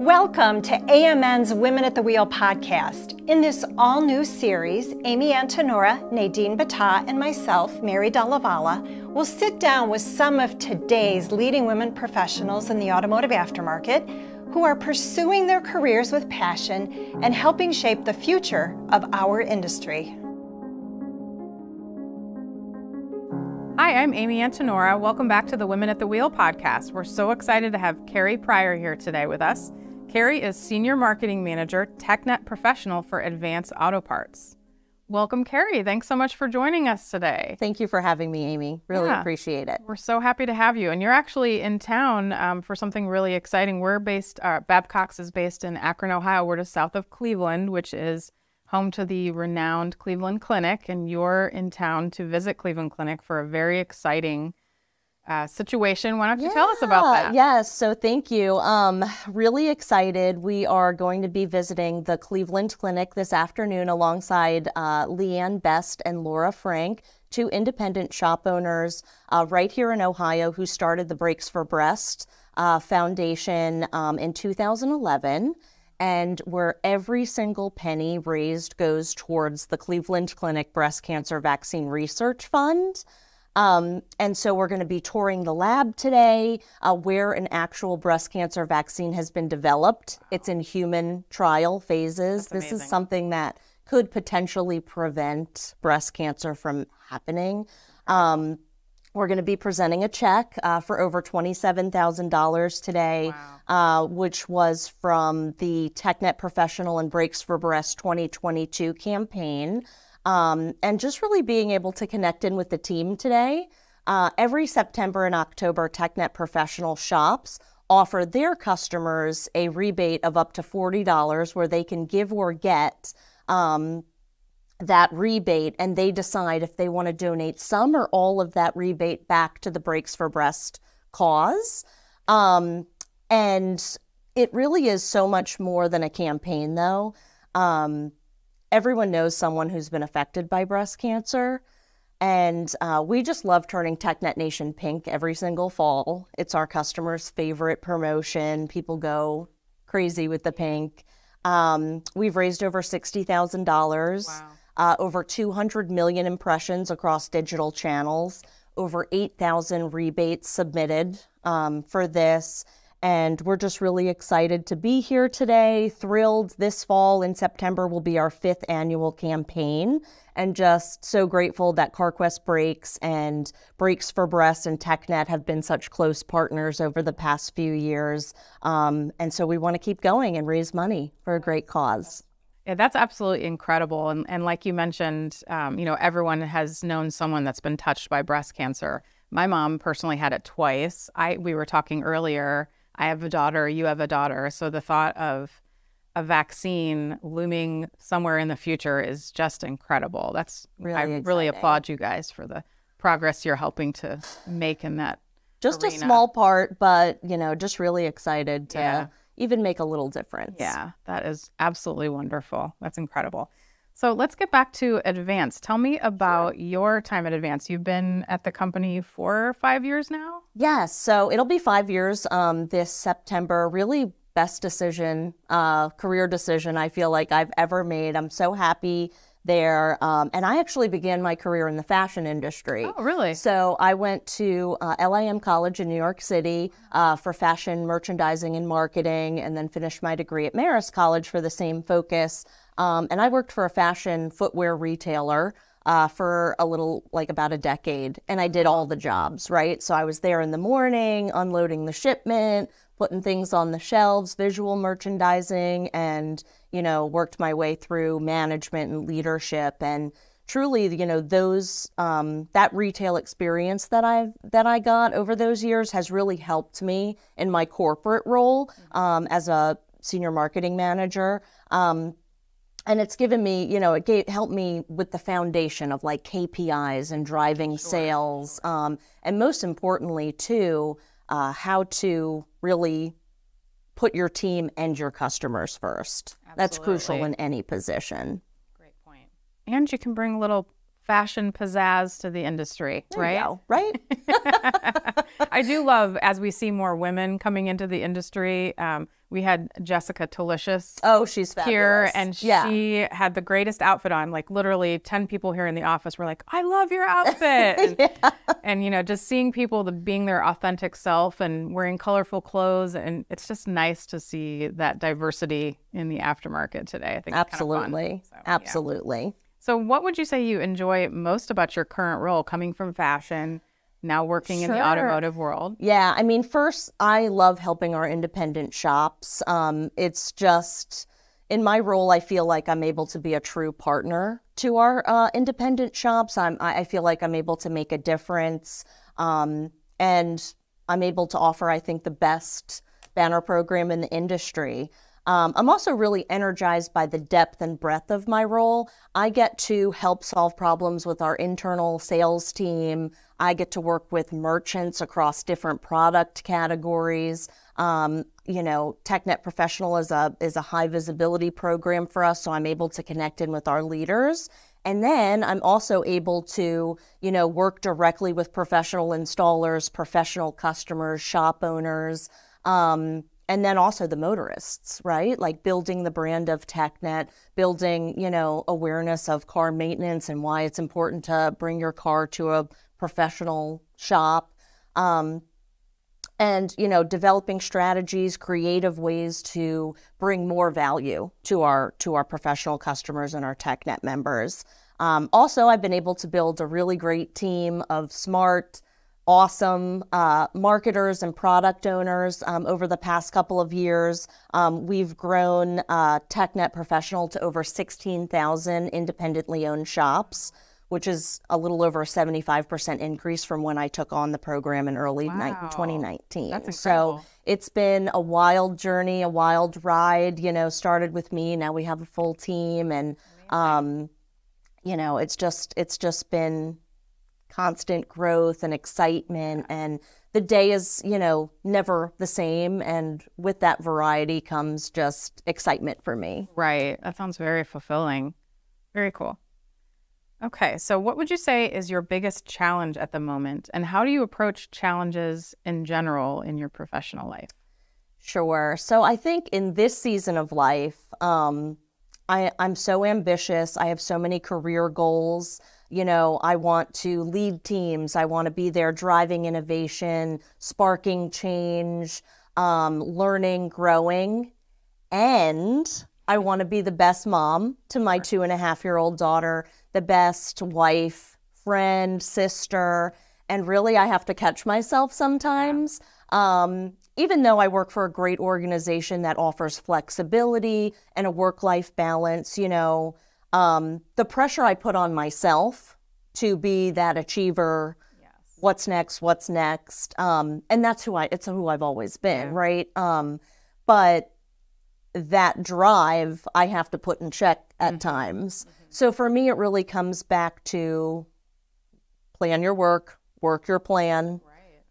Welcome to AMN's Women at the Wheel podcast. In this all-new series, Amy Antonora, Nadine Bata, and myself, Mary Dallavala, will sit down with some of today's leading women professionals in the automotive aftermarket who are pursuing their careers with passion and helping shape the future of our industry. Hi, I'm Amy Antonora. Welcome back to the Women at the Wheel podcast. We're so excited to have Kerry Pryor here today with us. Kerry is Senior Marketing Manager, TechNet Professional for Advanced Auto Parts. Welcome, Kerry. Thanks so much for joining us today. Thank you for having me, Amy. Really appreciate it. We're so happy to have you. And you're actually in town for something really exciting. We're based, Babcock's is based in Akron, Ohio. We're just south of Cleveland, which is home to the renowned Cleveland Clinic. And you're in town to visit Cleveland Clinic for a very exciting situation. Why don't you tell us about that? Yes, so thank you. Really excited. We are going to be visiting the Cleveland Clinic this afternoon alongside Leanne Best and Laura Frank, two independent shop owners right here in Ohio who started the Brakes for Breasts Foundation in 2011. And where every single penny raised goes towards the Cleveland Clinic Breast Cancer Vaccine Research Fund. And so we're going to be touring the lab today where an actual breast cancer vaccine has been developed. It's in human trial phases. This is something that could potentially prevent breast cancer from happening. We're going to be presenting a check for over $27,000 today, which was from the TechNet Professional and Brakes for Breast 2022 campaign. And just really being able to connect in with the team today. Every September and October, TechNet Professional shops offer their customers a rebate of up to $40 where they can give or get that rebate, and they decide if they want to donate some or all of that rebate back to the Brakes for Breast cause. And it really is so much more than a campaign, though. Everyone knows someone who's been affected by breast cancer, and we just love turning TechNet Nation pink every single fall. It's our customers' favorite promotion. People go crazy with the pink. We've raised over $60,000, over 200 million impressions across digital channels, over 8,000 rebates submitted for this. And we're just really excited to be here today, thrilled. This fall in September will be our 5th annual campaign, and just so grateful that Carquest Brakes and Brakes for Breasts and TechNet have been such close partners over the past few years. And so we want to keep going and raise money for a great cause. Yeah, that's absolutely incredible. And like you mentioned, everyone has known someone that's been touched by breast cancer. My mom personally had it twice. We were talking earlier, I have a daughter, you have a daughter. So the thought of a vaccine looming somewhere in the future is just incredible. I really applaud you guys for the progress you're helping to make in that Just arena. A small part, but, just really excited to even make a little difference. Yeah, that is absolutely wonderful. That's incredible. So let's get back to Advance. Tell me about your time at Advance. You've been at the company for 5 years now? Yes, so it'll be 5 years this September. Really best decision, career decision I feel like I've ever made. I'm so happy there. And I actually began my career in the fashion industry. Oh, really? So I went to LIM College in New York City for fashion merchandising and marketing, and then finished my degree at Marist College for the same focus. And I worked for a fashion footwear retailer for about a decade, and I did all the jobs, right? So I was there in the morning, unloading the shipment, putting things on the shelves, visual merchandising, and, worked my way through management and leadership. And truly, that retail experience that I got over those years has really helped me in my corporate role as a senior marketing manager. And it's given me, it helped me with the foundation of like KPIs and driving sales. And most importantly, too, how to really put your team and your customers first. Absolutely. That's crucial in any position. Great point. And you can bring a little fashion pizzazz to the industry, right? There you go, right? I do love, as we see more women coming into the industry, we had Jessica Talicious She's fabulous. here, and she had the greatest outfit on. Like literally 10 people here in the office were like, I love your outfit. And you know, just seeing people being their authentic self and wearing colorful clothes. And it's just nice to see that diversity in the aftermarket today. I think absolutely. It's kind of fun. Absolutely. Yeah. So what would you say you enjoy most about your current role, coming from fashion, now working in the automotive world? Yeah, I mean, first, I love helping our independent shops. It's just, in my role, I feel like I'm able to be a true partner to our independent shops. I feel like I'm able to make a difference, and I'm able to offer, I think, the best banner program in the industry. I'm also really energized by the depth and breadth of my role. I get to help solve problems with our internal sales team. I get to work with merchants across different product categories. You know, TechNet Professional is a high visibility program for us, so I'm able to connect in with our leaders. And then I'm also able to, you know, work directly with professional installers, professional customers, shop owners, and then also the motorists, right? Like building the brand of TechNet, building, you know, awareness of car maintenance and why it's important to bring your car to a professional shop. And, you know, developing strategies, creative ways to bring more value to our professional customers and our TechNet members. Also, I've been able to build a really great team of smart, awesome marketers and product owners over the past couple of years. We've grown TechNet Professional to over 16,000 independently owned shops, which is a little over a 75% increase from when I took on the program in early 2019. That's incredible. So it's been a wild journey, a wild ride, you know, started with me. Now we have a full team, and, you know, it's just been constant growth and excitement, and the day is, you know, never the same, and with that variety comes just excitement for me. Right. That sounds very fulfilling. Very cool. Okay, so what would you say is your biggest challenge at the moment, and how do you approach challenges in general in your professional life? Sure. So I think in this season of life, I'm so ambitious. I have so many career goals. You know, I want to lead teams. I want to be there driving innovation, sparking change, learning, growing. And I want to be the best mom to my 2.5-year-old daughter, the best wife, friend, sister. And really, I have to catch myself sometimes. Even though I work for a great organization that offers flexibility and a work-life balance, you know, the pressure I put on myself to be that achiever, what's next, and that's who I've always been, right? But that drive I have to put in check at times. So for me, it really comes back to plan your work your plan,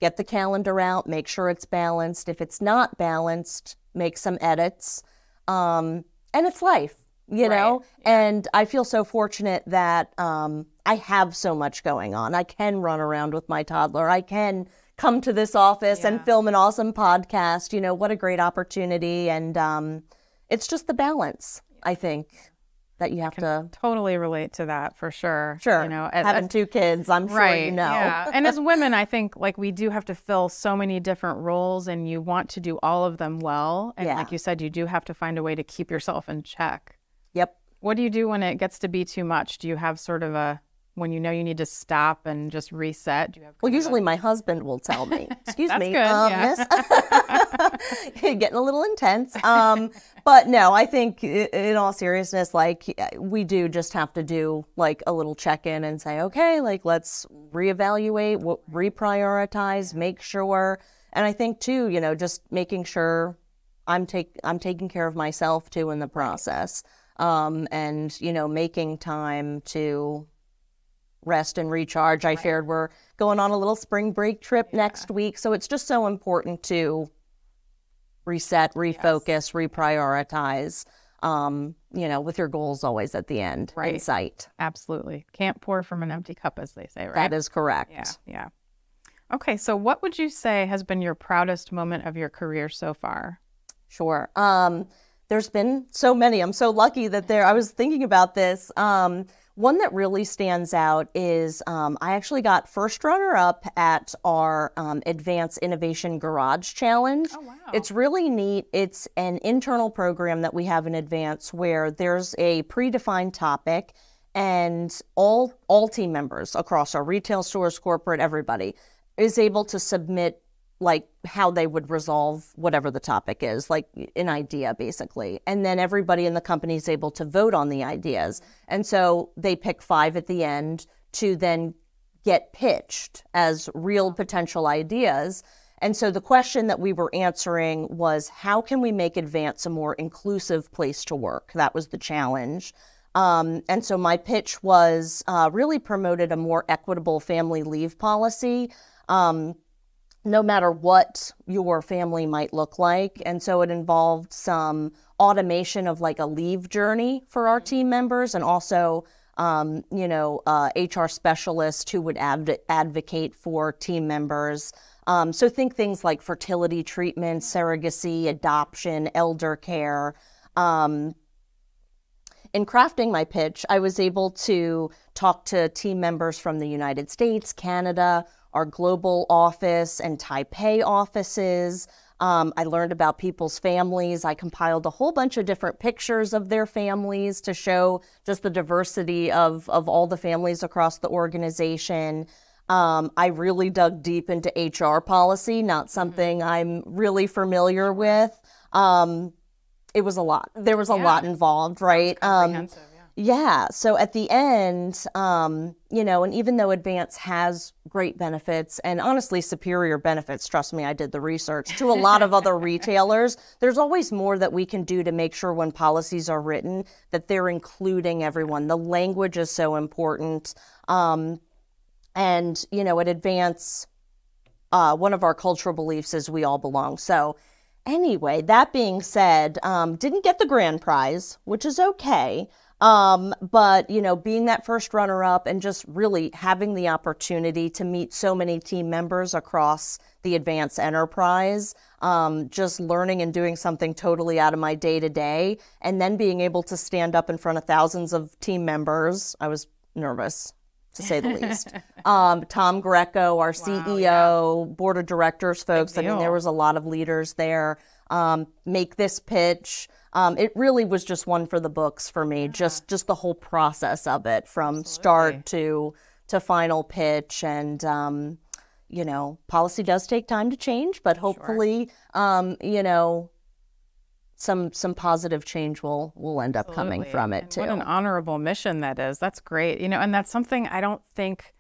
get the calendar out, make sure it's balanced. If it's not balanced, make some edits. And it's life. You know, and I feel so fortunate that I have so much going on. I can run around with my toddler. I can come to this office and film an awesome podcast. You know, what a great opportunity. And it's just the balance, I think, that you have to totally relate to that for sure. Sure. You know, having 2 kids, I'm sure you know. Yeah. And as women, I think like we do have to fill so many different roles, and you want to do all of them well. And like you said, you do have to find a way to keep yourself in check. Yep. What do you do when it gets to be too much? Do you have sort of when you know you need to stop and just reset? Do you have well, usually my husband will tell me, excuse me, good, miss, getting a little intense. But no, I think in all seriousness, like we do just have to do like a little check-in and say, okay, like let's reevaluate, reprioritize, make sure. And I think too, you know, just making sure I'm taking care of myself too in the process. And, you know, making time to rest and recharge. I shared we're going on a little spring break trip next week. So it's just so important to reset, refocus, reprioritize. with your goals always at the end in sight. Absolutely. Can't pour from an empty cup, as they say, right? That is correct. Yeah. Okay, so what would you say has been your proudest moment of your career so far? Sure. There's been so many. I'm so lucky that I was thinking about this. One that really stands out is I actually got first runner-up at our Advanced Innovation Garage Challenge. Oh, wow. It's really neat. It's an internal program that we have in Advance where there's a predefined topic, and all team members across our retail stores, corporate, everybody is able to submit like how they would resolve whatever the topic is, like an idea basically. And then everybody in the company is able to vote on the ideas. And so they pick 5 at the end to then get pitched as real potential ideas. And so the question that we were answering was, how can we make Advance a more inclusive place to work? That was the challenge. And so my pitch was really promoted a more equitable family leave policy, no matter what your family might look like. And so it involved some automation of like a leave journey for our team members, and also, HR specialists who would advocate for team members. So think things like fertility treatment, surrogacy, adoption, elder care. In crafting my pitch, I was able to talk to team members from the United States, Canada, our global office and Taipei offices. I learned about people's families. I compiled a whole bunch of different pictures of their families to show just the diversity of all the families across the organization. I really dug deep into HR policy, not something I'm really familiar with. It was a lot. There was a lot involved, right? Yeah. So at the end, and even though Advance has great benefits and honestly superior benefits, trust me, I did the research, to a lot of other retailers, there's always more that we can do to make sure when policies are written that they're including everyone. The language is so important. And, at Advance, one of our cultural beliefs is we all belong. So anyway, that being said, didn't get the grand prize, which is okay. But, being that first runner-up and just really having the opportunity to meet so many team members across the Advanced enterprise, just learning and doing something totally out of my day-to-day, and then being able to stand up in front of thousands of team members. I was nervous, to say the least. Tom Greco, our CEO, board of directors folks, I mean, there was a lot of leaders there. Make this pitch. It really was just one for the books for me, just the whole process of it from start to final pitch. And, policy does take time to change, but hopefully, some positive change will end up coming from it too. What an honorable mission that is. That's great. And that's something I don't think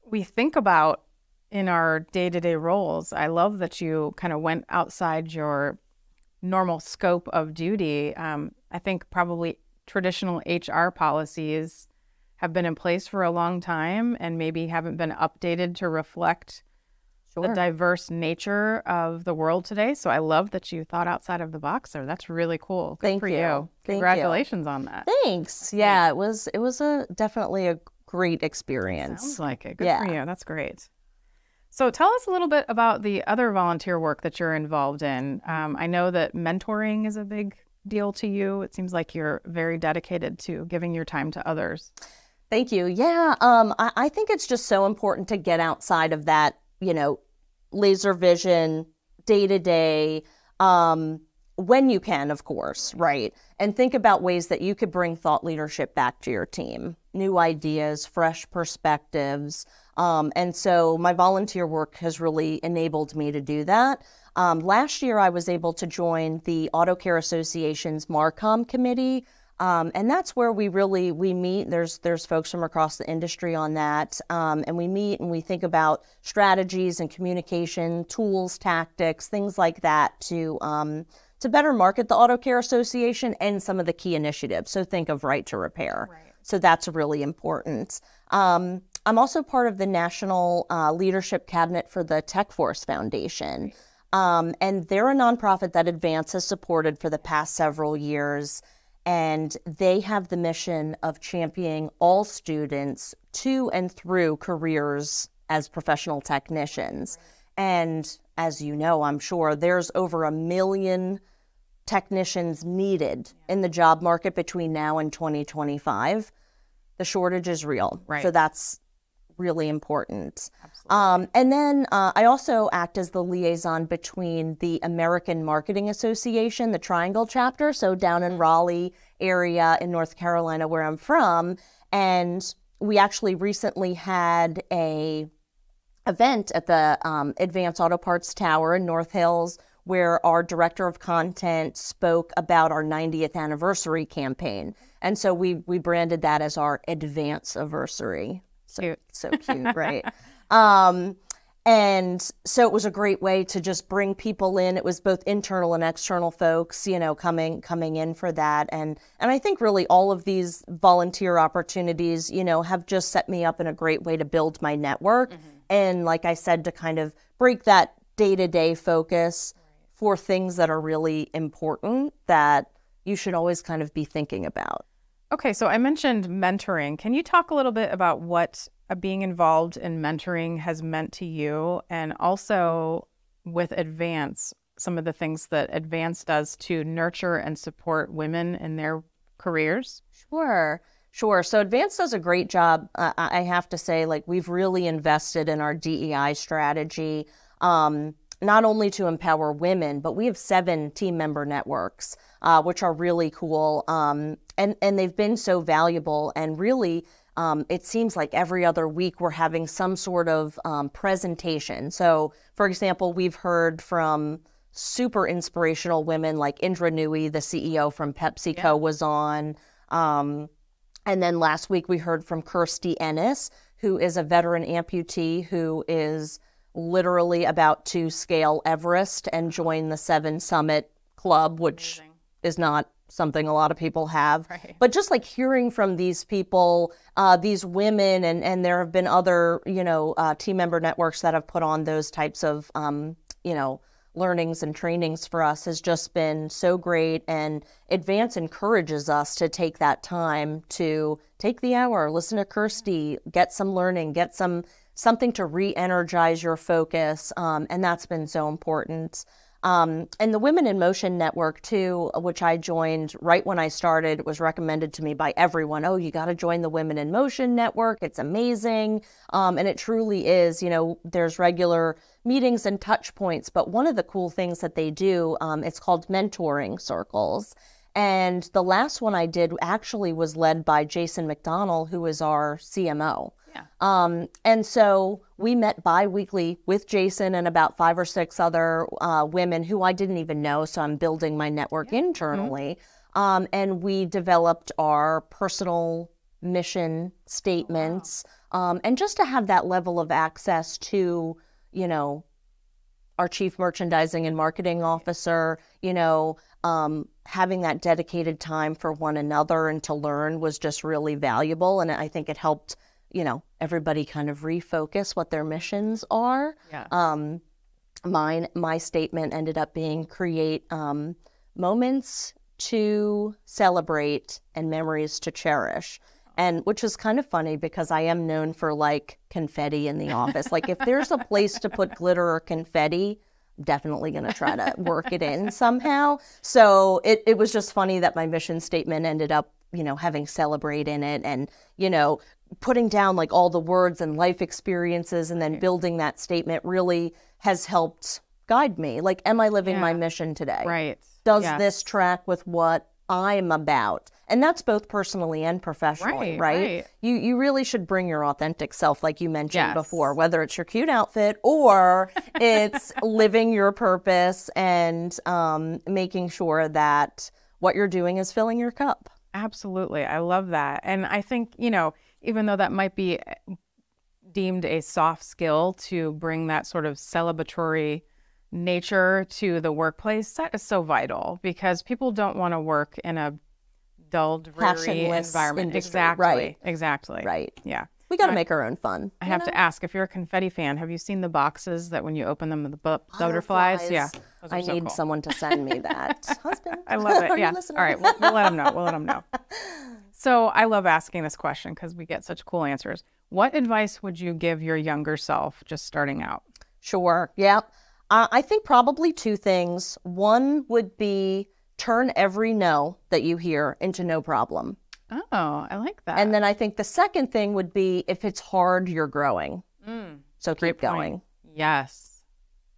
we think about in our day-to-day roles. I love that you kind of went outside your normal scope of duty. I think probably traditional HR policies have been in place for a long time and maybe haven't been updated to reflect the diverse nature of the world today. So I love that you thought outside of the box there. That's really cool. Good Thank for you. Congratulations on that. Thanks. Yeah, it was definitely a great experience. Sounds like it. Good for you. That's great. So tell us a little bit about the other volunteer work that you're involved in. I know that mentoring is a big deal to you. It seems like you're very dedicated to giving your time to others. Thank you. Yeah, I think it's just so important to get outside of that, laser vision, day-to-day, when you can, of course, right? And think about ways that you could bring thought leadership back to your team, new ideas, fresh perspectives. And so my volunteer work has really enabled me to do that. Last year, I was able to join the Auto Care Association's MARCOM committee. And that's where we meet. There's folks from across the industry on that. And we meet and we think about strategies and communication, tools, tactics, things like that to better market the Auto Care Association and some of the key initiatives. So think of Right to Repair. Right. So that's really important. I'm also part of the National Leadership Cabinet for the Tech Force Foundation. And they're a nonprofit that Advance has supported for the past several years. And they have the mission of championing all students to and through careers as professional technicians. And as you know, I'm sure there's over 1 million technicians needed in the job market between now and 2025. The shortage is real. Right. So that's really important. Absolutely. And then I also act as the liaison between the American Marketing Association, the Triangle chapter, so down in Raleigh area in North Carolina where I'm from. And we actually recently had a event at the Advance Auto Parts Tower in North Hills where our director of content spoke about our 90th anniversary campaign. And so we branded that as our Advance-iversary. So cute, right? And so it was a great way to just bring people in. It was both internal and external folks, you know, coming in for that. And I think really all of these volunteer opportunities, you know, have just set me up in a great way to build my network. And like I said, to kind of break that day-to-day focus for things that are really important that you should always kind of be thinking about. Okay, so I mentioned mentoring. Can you talk a little bit about what being involved in mentoring has meant to you, and also with Advance, some of the things that Advance does to nurture and support women in their careers? Sure. So Advance does a great job. I have to say, like, we've really invested in our DEI strategy, not only to empower women, but we have 7 team member networks, which are really cool. And they've been so valuable. And really, it seems like every other week we're having some sort of presentation. So, for example, we've heard from super inspirational women like Indra Nooyi, the CEO from PepsiCo, was on. And then last week we heard from Kirsty Ennis, who is a veteran amputee who is literally about to scale Everest and join the 7 Summit Club, which is not something a lot of people have. Right. But just like hearing from these people, these women, and there have been other, you know, team member networks that have put on those types of, you know, learnings and trainings for us has just been so great. And Advance encourages us to take that time to take the hour, listen to Kirsty, get some learning, get something to re-energize your focus. And that's been so important. And the Women in Motion Network too, which I joined right when I started, was recommended to me by everyone. Oh, you got to join the Women in Motion Network. It's amazing. And it truly is. You know, there's regular meetings and touch points, but one of the cool things that they do, it's called mentoring circles. And the last one I did actually was led by Jason McDonald, who is our CMO. And so we met bi-weekly with Jason and about 5 or 6 other women who I didn't even know. So I'm building my network internally. And we developed our personal mission statements. And just to have that level of access to, you know, our chief merchandising and marketing officer, you know, having that dedicated time for one another and to learn was just really valuable. And I think it helped, you know, everybody kind of refocus what their missions are. Yes. My statement ended up being create moments to celebrate and memories to cherish. And which is kind of funny because I am known for like confetti in the office. Like if there's a place to put glitter or confetti, definitely going to try to work it in somehow. So it was just funny that my mission statement ended up, you know, having celebrate in it and, you know, putting down like all the words and life experiences and then building that statement really has helped guide me. Like, am I living my mission today? Right. Does this track with what I'm about? And that's both personally and professionally, right? You really should bring your authentic self, like you mentioned before, whether it's your cute outfit or it's living your purpose and making sure that what you're doing is filling your cup. Absolutely. I love that. And I think, you know, even though that might be deemed a soft skill to bring that sort of celebratory nature to the workplace, that is so vital because people don't want to work in a dull, dreary environment. Industry. Exactly. Right. Exactly. Right. Yeah. We got to make our own fun. I have to ask, if you're a confetti fan, have you seen the boxes that when you open them, the butterflies? Yeah. I need someone to send me that. Husband. I love it. Are Yeah. you listening? All right. We'll let them know. We'll let them know. So I love asking this question because we get such cool answers. What advice would you give your younger self just starting out? Sure. Yeah. I think probably two things. One would be turn every no that you hear into no problem. Oh, I like that. And then I think the second thing would be if it's hard, you're growing. So keep going. Yes.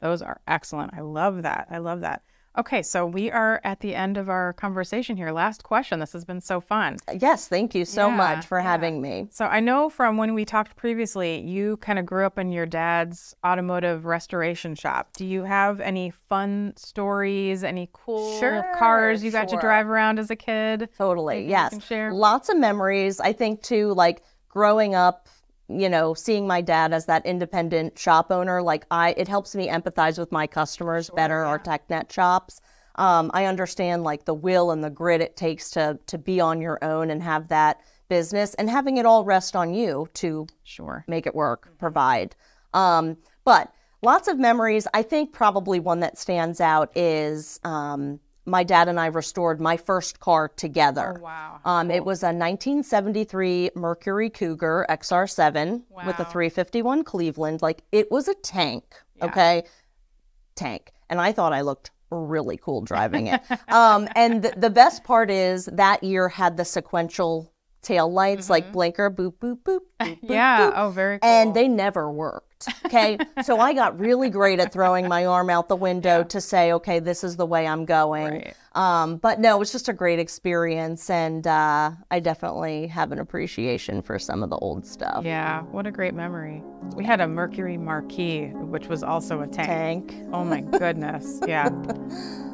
Those are excellent. I love that. I love that. Okay, so we are at the end of our conversation here. Last question. This has been so fun. Yes, thank you so much for having me. So I know from when we talked previously, you kind of grew up in your dad's automotive restoration shop. Do you have any fun stories, any cool cars you got to drive around as a kid? Totally, Anything yes. you can share? Lots of memories. I think too, like growing up, you know, seeing my dad as that independent shop owner, like it helps me empathize with my customers better, our TechNet shops. I understand like the will and the grit it takes to be on your own and have that business and having it all rest on you to make it work, provide. But lots of memories. I think probably one that stands out is my dad and I restored my first car together. Oh, wow. Cool. It was a 1973 Mercury Cougar XR7 with a 351 Cleveland. Like, it was a tank, okay? Tank. And I thought I looked really cool driving it. And the best part is that year had the sequential tail lights, like blinker, boop, boop, boop, boop, boop. Oh, very cool. And they never worked. Okay. So I got really great at throwing my arm out the window to say, okay, this is the way I'm going. But no, it was just a great experience. And I definitely have an appreciation for some of the old stuff. Yeah. What a great memory. We had a Mercury Marquis, which was also a tank. Oh my goodness. Yeah.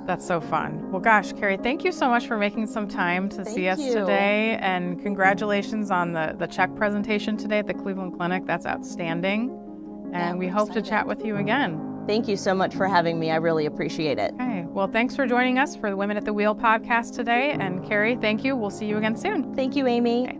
That's so fun. Well, gosh, Kerry, thank you so much for making some time to see us today. And congratulations on the check presentation today at the Cleveland Clinic. That's outstanding. And we hope to chat with you again. Thank you so much for having me. I really appreciate it. Okay. Well, thanks for joining us for the Women at the Wheel podcast today. And Kerry, thank you. We'll see you again soon. Thank you, Amy. Okay.